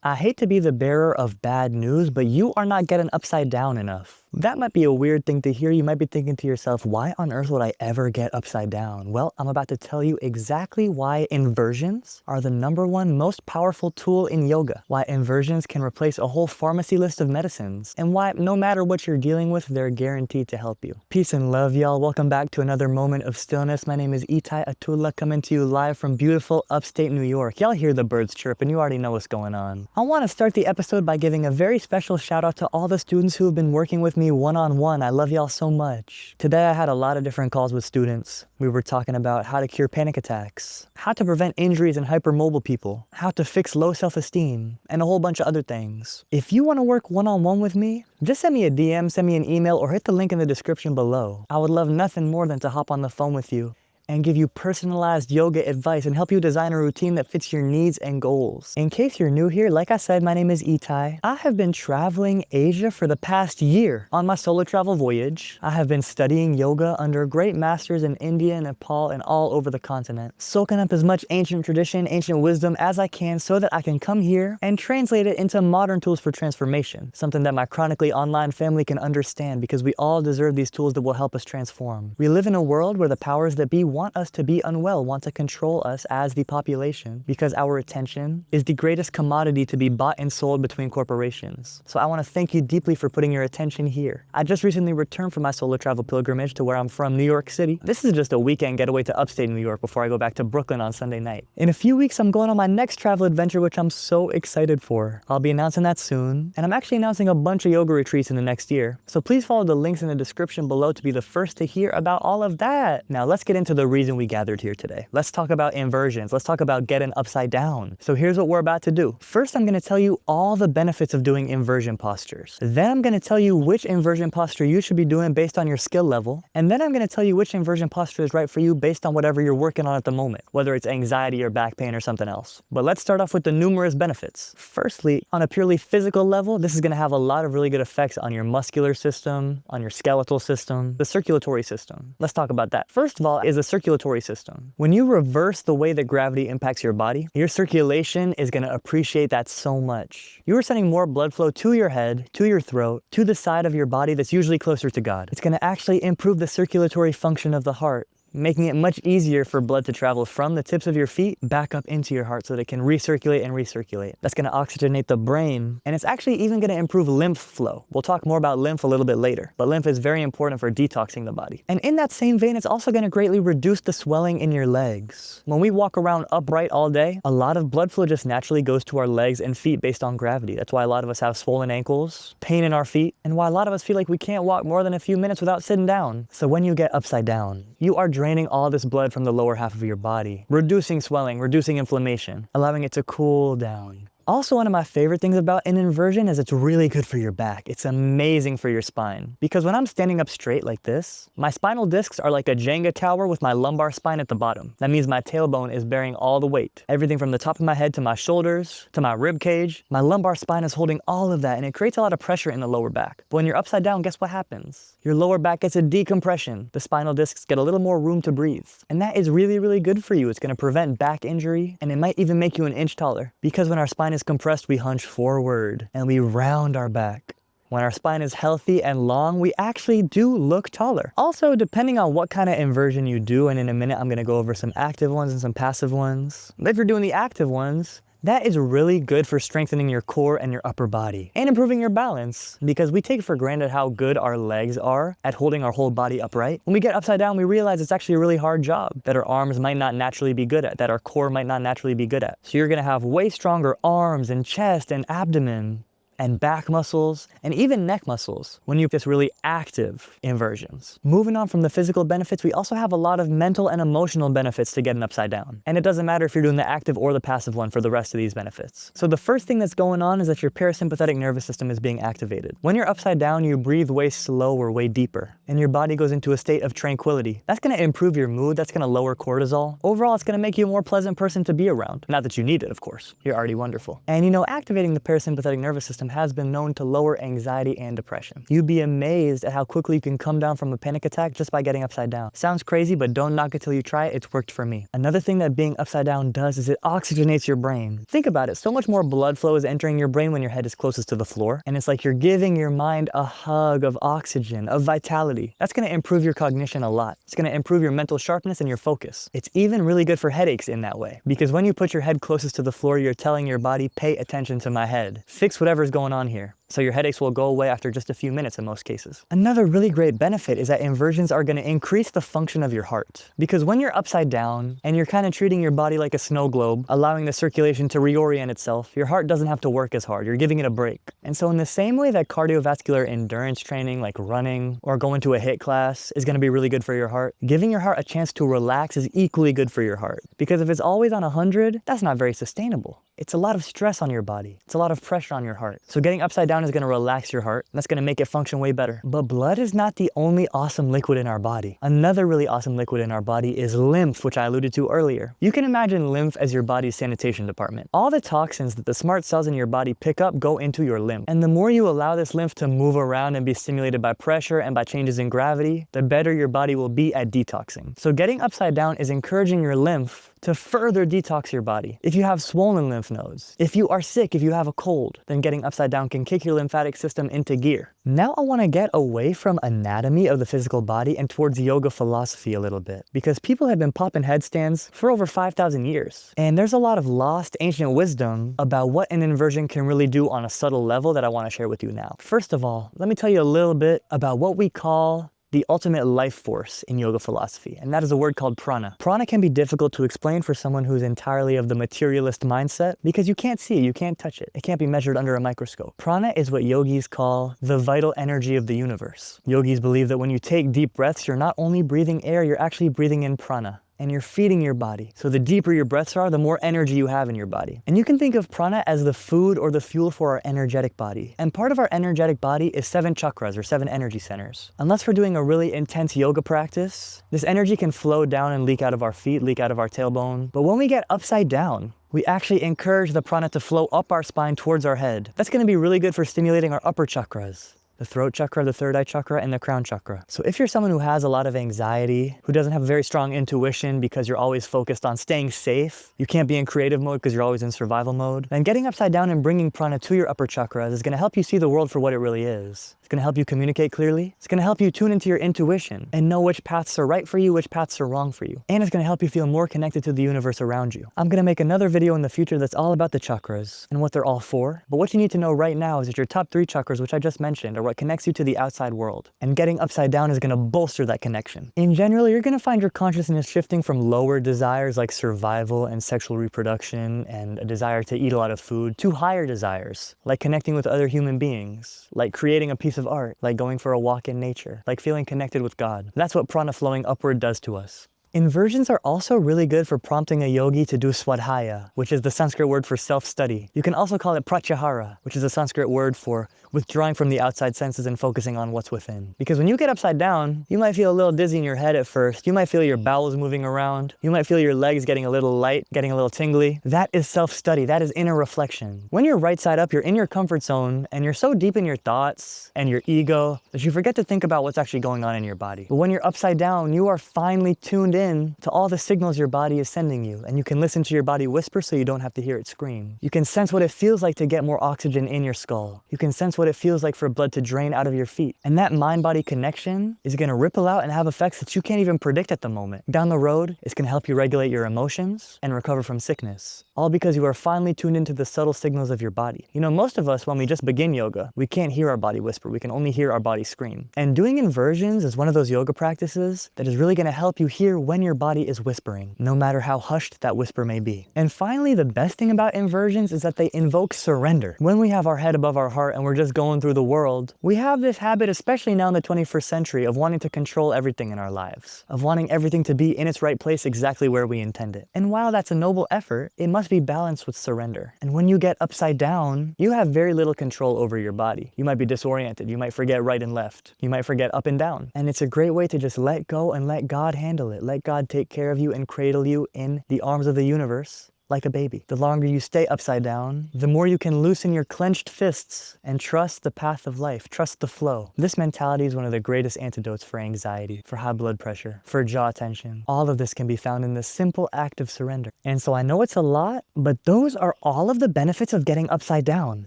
I hate to be the bearer of bad news, but you are not getting upside down enough. That might be a weird thing to hear. You might be thinking to yourself, why on earth would I ever get upside down? Well, I'm about to tell you exactly why inversions are the #1 most powerful tool in yoga, why inversions can replace a whole pharmacy list of medicines, and why no matter what you're dealing with, they're guaranteed to help you. Peace and love, y'all. Welcome back to another moment of stillness. My name is Itai Atullah, coming to you live from beautiful upstate New York. Y'all hear the birds chirp and you already know what's going on. I want to start the episode by giving a very special shout out to all the students who have been working with me one-on-one. I love y'all so much. Today I had a lot of different calls with students. We were talking about how to cure panic attacks, how to prevent injuries in hypermobile people, how to fix low self-esteem, and a whole bunch of other things. If you want to work one-on-one with me, just send me a DM, send me an email, or hit the link in the description below. I would love nothing more than to hop on the phone with you and give you personalized yoga advice and help you design a routine that fits your needs and goals. In case you're new here, like I said, my name is Itai. I have been traveling Asia for the past year on my solo travel voyage. I have been studying yoga under great masters in India, Nepal, and all over the continent, soaking up as much ancient tradition, ancient wisdom as I can so that I can come here and translate it into modern tools for transformation, something that my chronically online family can understand because we all deserve these tools that will help us transform. We live in a world where the powers that be want us to be unwell, want to control us as the population, because our attention is the greatest commodity to be bought and sold between corporations. So I want to thank you deeply for putting your attention here. I just recently returned from my solo travel pilgrimage to where I'm from, New York City. This is just a weekend getaway to upstate New York before I go back to Brooklyn on Sunday night. In a few weeks, I'm going on my next travel adventure, which I'm so excited for. I'll be announcing that soon, and I'm actually announcing a bunch of yoga retreats in the next year. So please follow the links in the description below to be the first to hear about all of that. Now let's get into the reason we gathered here today. Let's talk about inversions. Let's talk about getting upside down. So here's what we're about to do. First, I'm going to tell you all the benefits of doing inversion postures. Then I'm going to tell you which inversion posture you should be doing based on your skill level. And then I'm going to tell you which inversion posture is right for you based on whatever you're working on at the moment, whether it's anxiety or back pain or something else. But let's start off with the numerous benefits. Firstly, on a purely physical level, this is going to have a lot of really good effects on your muscular system, on your skeletal system, the circulatory system. Let's talk about that. First of all is the circulatory system. When you reverse the way that gravity impacts your body, your circulation is going to appreciate that so much. You are sending more blood flow to your head, to your throat, to the side of your body that's usually closer to God. It's going to actually improve the circulatory function of the heart, making it much easier for blood to travel from the tips of your feet back up into your heart so that it can recirculate and recirculate. That's going to oxygenate the brain, and it's actually even going to improve lymph flow. We'll talk more about lymph a little bit later, but lymph is very important for detoxing the body. And in that same vein, it's also going to greatly reduce the swelling in your legs. When we walk around upright all day, a lot of blood flow just naturally goes to our legs and feet based on gravity. That's why a lot of us have swollen ankles, pain in our feet, and why a lot of us feel like we can't walk more than a few minutes without sitting down. So when you get upside down, you are draining all this blood from the lower half of your body, reducing swelling, reducing inflammation, allowing it to cool down. Also, one of my favorite things about an inversion is it's really good for your back. It's amazing for your spine. Because when I'm standing up straight like this, my spinal discs are like a Jenga tower with my lumbar spine at the bottom. That means my tailbone is bearing all the weight. Everything from the top of my head to my shoulders, to my rib cage, my lumbar spine is holding all of that, and it creates a lot of pressure in the lower back. But when you're upside down, guess what happens? Your lower back gets a decompression. The spinal discs get a little more room to breathe. And that is really, really good for you. It's going to prevent back injury, and it might even make you an inch taller. Because when our spine is compressed, we hunch forward and we round our back. When our spine is healthy and long, we actually do look taller. Also, depending on what kind of inversion you do, and in a minute I'm going to go over some active ones and some passive ones. If you're doing the active ones, that is really good for strengthening your core and your upper body and improving your balance, because we take for granted how good our legs are at holding our whole body upright. When we get upside down, we realize it's actually a really hard job that our arms might not naturally be good at, that our core might not naturally be good at. So you're gonna have way stronger arms and chest and abdomen and back muscles, and even neck muscles when you have this really active inversions. Moving on from the physical benefits, we also have a lot of mental and emotional benefits to getting upside down. And it doesn't matter if you're doing the active or the passive one for the rest of these benefits. So the first thing that's going on is that your parasympathetic nervous system is being activated. When you're upside down, you breathe way slower, way deeper, and your body goes into a state of tranquility. That's gonna improve your mood, that's gonna lower cortisol. Overall, it's gonna make you a more pleasant person to be around. Not that you need it, of course. You're already wonderful. And activating the parasympathetic nervous system has been known to lower anxiety and depression. You'd be amazed at how quickly you can come down from a panic attack just by getting upside down. Sounds crazy, but don't knock it till you try it. It's worked for me. Another thing that being upside down does is it oxygenates your brain. Think about it. So much more blood flow is entering your brain when your head is closest to the floor, and it's like you're giving your mind a hug of oxygen, of vitality. That's going to improve your cognition a lot. It's going to improve your mental sharpness and your focus. It's even really good for headaches in that way, because when you put your head closest to the floor, you're telling your body, pay attention to my head. Fix whatever's going on here. So your headaches will go away after just a few minutes in most cases. Another really great benefit is that inversions are going to increase the function of your heart. Because when you're upside down and you're kind of treating your body like a snow globe, allowing the circulation to reorient itself, your heart doesn't have to work as hard. You're giving it a break. And so in the same way that cardiovascular endurance training like running or going to a HIIT class is going to be really good for your heart, giving your heart a chance to relax is equally good for your heart. Because if it's always on 100, that's not very sustainable. It's a lot of stress on your body. It's a lot of pressure on your heart. So getting upside down is going to relax your heart. That's going to make it function way better. But blood is not the only awesome liquid in our body. Another really awesome liquid in our body is lymph, which I alluded to earlier. You can imagine lymph as your body's sanitation department. All the toxins that the smart cells in your body pick up go into your lymph. And the more you allow this lymph to move around and be stimulated by pressure and by changes in gravity, the better your body will be at detoxing. So getting upside down is encouraging your lymph to further detox your body. If you have swollen lymph nodes, if you are sick, if you have a cold, then getting upside down can kick your lymphatic system into gear. Now I want to get away from anatomy of the physical body and towards yoga philosophy a little bit, because people have been popping headstands for over 5,000 years. And there's a lot of lost ancient wisdom about what an inversion can really do on a subtle level that I want to share with you now. First of all, let me tell you a little bit about what we call the ultimate life force in yoga philosophy, and that is a word called prana. Prana can be difficult to explain for someone who's entirely of the materialist mindset because you can't see it, you can't touch it. It can't be measured under a microscope. Prana is what yogis call the vital energy of the universe. Yogis believe that when you take deep breaths, you're not only breathing air, you're actually breathing in prana. And you're feeding your body. So the deeper your breaths are, the more energy you have in your body. And you can think of prana as the food or the fuel for our energetic body. And part of our energetic body is 7 chakras or 7 energy centers. Unless we're doing a really intense yoga practice, this energy can flow down and leak out of our feet, leak out of our tailbone. But when we get upside down, we actually encourage the prana to flow up our spine towards our head. That's going to be really good for stimulating our upper chakras. The throat chakra, the third eye chakra, and the crown chakra. So if you're someone who has a lot of anxiety, who doesn't have a very strong intuition because you're always focused on staying safe, you can't be in creative mode because you're always in survival mode, then getting upside down and bringing prana to your upper chakras is going to help you see the world for what it really is. It's going to help you communicate clearly. It's going to help you tune into your intuition and know which paths are right for you, which paths are wrong for you. And it's going to help you feel more connected to the universe around you. I'm going to make another video in the future that's all about the chakras and what they're all for. But what you need to know right now is that your top 3 chakras, which I just mentioned, are what connects you to the outside world. And getting upside down is going to bolster that connection. In general, you're going to find your consciousness shifting from lower desires like survival and sexual reproduction and a desire to eat a lot of food to higher desires like connecting with other human beings, like creating a piece of art, like going for a walk in nature, like feeling connected with God. That's what prana flowing upward does to us. Inversions are also really good for prompting a yogi to do swadhyaya, which is the Sanskrit word for self-study. You can also call it pratyahara, which is a Sanskrit word for withdrawing from the outside senses and focusing on what's within. Because when you get upside down, you might feel a little dizzy in your head at first. You might feel your bowels moving around. You might feel your legs getting a little light, getting a little tingly. That is self-study. That is inner reflection. When you're right side up, you're in your comfort zone and you're so deep in your thoughts and your ego that you forget to think about what's actually going on in your body. But when you're upside down, you are finely tuned in to all the signals your body is sending you, and you can listen to your body whisper so you don't have to hear it scream. You can sense what it feels like to get more oxygen in your skull. You can sense what it feels like for blood to drain out of your feet. And that mind-body connection is going to ripple out and have effects that you can't even predict at the moment. Down the road, it's going to help you regulate your emotions and recover from sickness. All because you are finely tuned into the subtle signals of your body. You know, most of us, when we just begin yoga, we can't hear our body whisper. We can only hear our body scream. And doing inversions is one of those yoga practices that is really going to help you hear when your body is whispering, no matter how hushed that whisper may be. And finally, the best thing about inversions is that they invoke surrender. When we have our head above our heart and we're just going through the world, we have this habit, especially now in the 21st century, of wanting to control everything in our lives, of wanting everything to be in its right place exactly where we intend it. And while that's a noble effort, it must be balanced with surrender. And when you get upside down, you have very little control over your body. You might be disoriented. You might forget right and left. You might forget up and down. And it's a great way to just let go and let God handle it. Let God take care of you and cradle you in the arms of the universe like a baby. The longer you stay upside down, the more you can loosen your clenched fists and trust the path of life, trust the flow. This mentality is one of the greatest antidotes for anxiety, for high blood pressure, for jaw tension. All of this can be found in the simple act of surrender. And so I know it's a lot, but those are all of the benefits of getting upside down.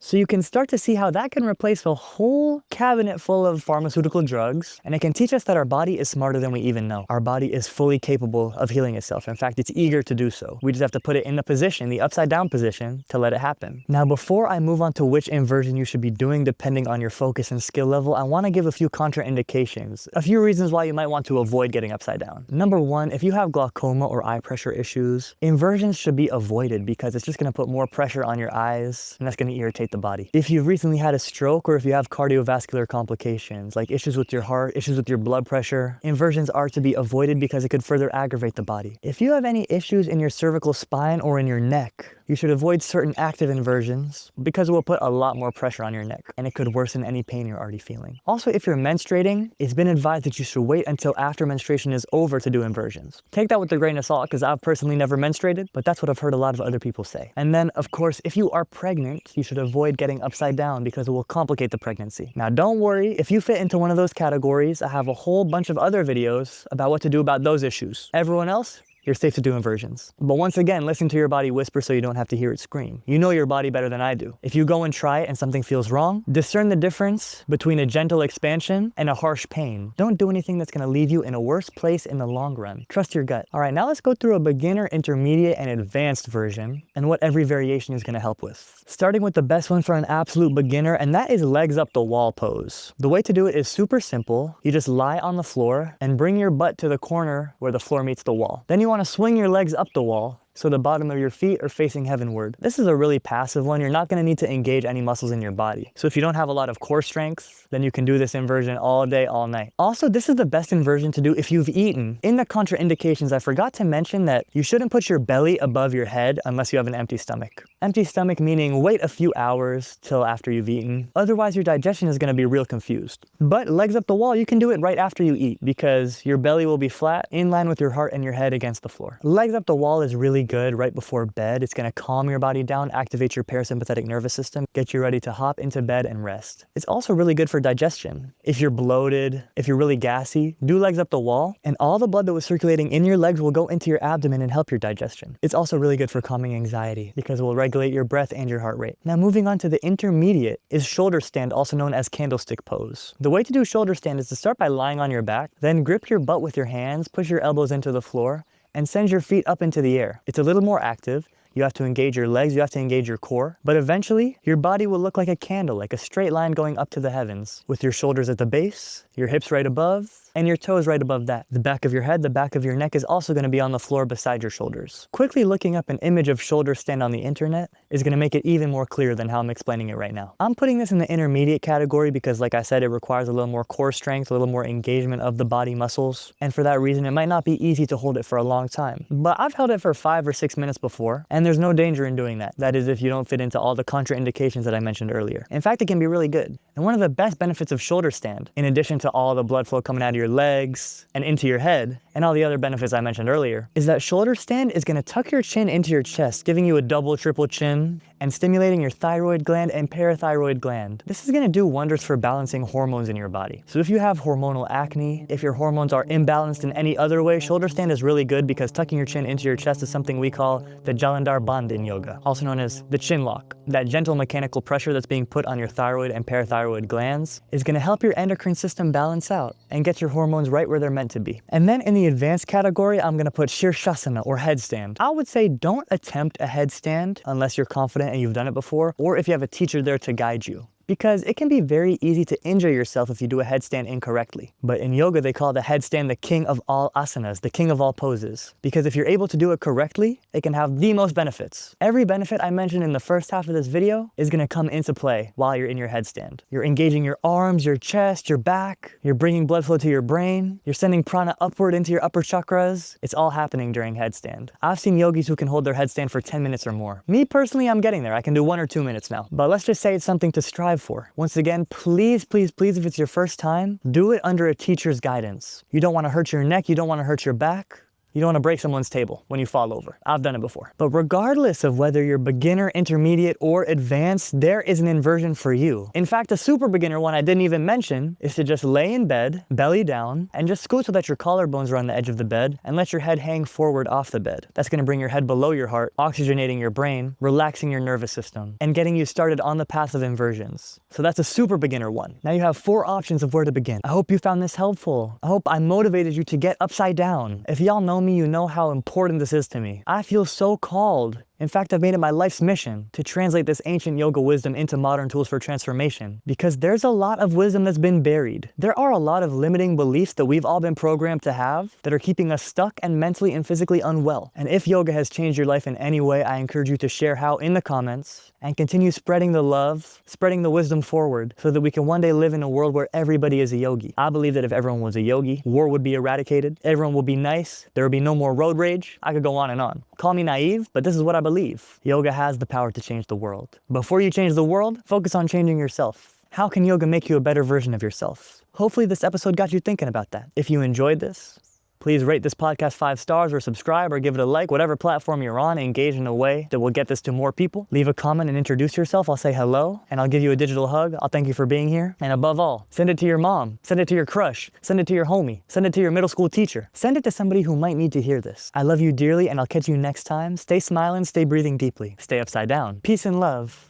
So you can start to see how that can replace a whole cabinet full of pharmaceutical drugs, and it can teach us that our body is smarter than we even know. Our body is fully capable of healing itself. In fact, it's eager to do so. We just have to put it in the position, the upside down position, to let it happen. Now, before I move on to which inversion you should be doing depending on your focus and skill level, I want to give a few contraindications, a few reasons why you might want to avoid getting upside down. Number one, if you have glaucoma or eye pressure issues, inversions should be avoided because it's just going to put more pressure on your eyes, and that's going to irritate the body. If you've recently had a stroke, or if you have cardiovascular complications, like issues with your heart, issues with your blood pressure, inversions are to be avoided because it could further aggravate the body. If you have any issues in your cervical spine or in your neck, you should avoid certain active inversions because it will put a lot more pressure on your neck and it could worsen any pain you're already feeling. Also, if you're menstruating, it's been advised that you should wait until after menstruation is over to do inversions. Take that with a grain of salt because I've personally never menstruated, but that's what I've heard a lot of other people say. And then, of course, if you are pregnant, you should avoid getting upside down because it will complicate the pregnancy. Now, don't worry, if you fit into one of those categories, I have a whole bunch of other videos about what to do about those issues. Everyone else, you're safe to do inversions. But once again, listen to your body whisper so you don't have to hear it scream. You know your body better than I do. If you go and try it and something feels wrong, discern the difference between a gentle expansion and a harsh pain. Don't do anything that's going to leave you in a worse place in the long run. Trust your gut. All right, now let's go through a beginner, intermediate, and advanced version and what every variation is going to help with. Starting with the best one for an absolute beginner, and that is legs up the wall pose. The way to do it is super simple. You just lie on the floor and bring your butt to the corner where the floor meets the wall. Then you want to swing your legs up the wall so the bottom of your feet are facing heavenward. This is a really passive one. You're not going to need to engage any muscles in your body. So if you don't have a lot of core strength, then you can do this inversion all day, all night. Also, this is the best inversion to do if you've eaten. In the contraindications, I forgot to mention that you shouldn't put your belly above your head unless you have an empty stomach. Empty stomach meaning wait a few hours till after you've eaten. Otherwise, your digestion is going to be real confused. But legs up the wall, you can do it right after you eat because your belly will be flat, in line with your heart and your head against the floor. Legs up the wall is really good right before bed. It's going to calm your body down, activate your parasympathetic nervous system, get you ready to hop into bed and rest. It's also really good for digestion. If you're bloated, if you're really gassy, do legs up the wall and all the blood that was circulating in your legs will go into your abdomen and help your digestion. It's also really good for calming anxiety because it will regulate your breath and your heart rate. Now moving on to the intermediate is shoulder stand, also known as candlestick pose. The way to do shoulder stand is to start by lying on your back, then grip your butt with your hands, push your elbows into the floor, and send your feet up into the air. It's a little more active. You have to engage your legs, you have to engage your core, but eventually your body will look like a candle, like a straight line going up to the heavens, with your shoulders at the base, your hips right above, and your toes right above that. The back of your head, the back of your neck is also going to be on the floor beside your shoulders. Quickly looking up an image of shoulder stand on the internet is going to make it even more clear than how I'm explaining it right now. I'm putting this in the intermediate category because, like I said, it requires a little more core strength, a little more engagement of the body muscles, and for that reason, it might not be easy to hold it for a long time. But I've held it for 5 or 6 minutes before, and there's no danger in doing that. That is if you don't fit into all the contraindications that I mentioned earlier. In fact, it can be really good. And one of the best benefits of shoulder stand, in addition to all the blood flow coming out of your legs and into your head, and all the other benefits I mentioned earlier, is that shoulder stand is going to tuck your chin into your chest, giving you a double, triple chin, and stimulating your thyroid gland and parathyroid gland. This is going to do wonders for balancing hormones in your body. So if you have hormonal acne, if your hormones are imbalanced in any other way, shoulder stand is really good because tucking your chin into your chest is something we call the Jalandhar Bandh in yoga, also known as the chin lock. That gentle mechanical pressure that's being put on your thyroid and parathyroid glands is going to help your endocrine system balance out and get your hormones right where they're meant to be. And then in the advanced category, I'm going to put Shirshasana or headstand. I would say don't attempt a headstand unless you're confident and you've done it before, or if you have a teacher there to guide you, because it can be very easy to injure yourself if you do a headstand incorrectly. But in yoga, they call the headstand the king of all asanas, the king of all poses, because if you're able to do it correctly, it can have the most benefits. Every benefit I mentioned in the first half of this video is going to come into play while you're in your headstand. You're engaging your arms, your chest, your back, you're bringing blood flow to your brain, you're sending prana upward into your upper chakras. It's all happening during headstand. I've seen yogis who can hold their headstand for 10 minutes or more. Me personally, I'm getting there. I can do 1 or 2 minutes now. But let's just say it's something to strive for. Once again, please, please, please, if it's your first time, do it under a teacher's guidance. You don't want to hurt your neck, you don't want to hurt your back. You don't want to break someone's table when you fall over. I've done it before. But regardless of whether you're beginner, intermediate, or advanced, there is an inversion for you. In fact, a super beginner one I didn't even mention is to just lay in bed, belly down, and just scoot so that your collarbones are on the edge of the bed, and let your head hang forward off the bed. That's going to bring your head below your heart, oxygenating your brain, relaxing your nervous system, and getting you started on the path of inversions. So that's a super beginner one. Now you have 4 options of where to begin. I hope you found this helpful. I hope I motivated you to get upside down. If y'all know me, you know how important this is to me. I feel so called. In fact, I've made it my life's mission to translate this ancient yoga wisdom into modern tools for transformation, because there's a lot of wisdom that's been buried. There are a lot of limiting beliefs that we've all been programmed to have that are keeping us stuck and mentally and physically unwell. And if yoga has changed your life in any way, I encourage you to share how in the comments and continue spreading the love, spreading the wisdom forward so that we can one day live in a world where everybody is a yogi. I believe that if everyone was a yogi, war would be eradicated, everyone would be nice, there would be no more road rage. I could go on and on. Call me naive, but this is what I believe. Yoga has the power to change the world. Before you change the world, focus on changing yourself. How can yoga make you a better version of yourself? Hopefully this episode got you thinking about that. If you enjoyed this, please rate this podcast 5 stars or subscribe or give it a like, whatever platform you're on. Engage in a way that will get this to more people. Leave a comment and introduce yourself. I'll say hello and I'll give you a digital hug. I'll thank you for being here. And above all, send it to your mom, send it to your crush, send it to your homie, send it to your middle school teacher. Send it to somebody who might need to hear this. I love you dearly and I'll catch you next time. Stay smiling, stay breathing deeply, stay upside down. Peace and love.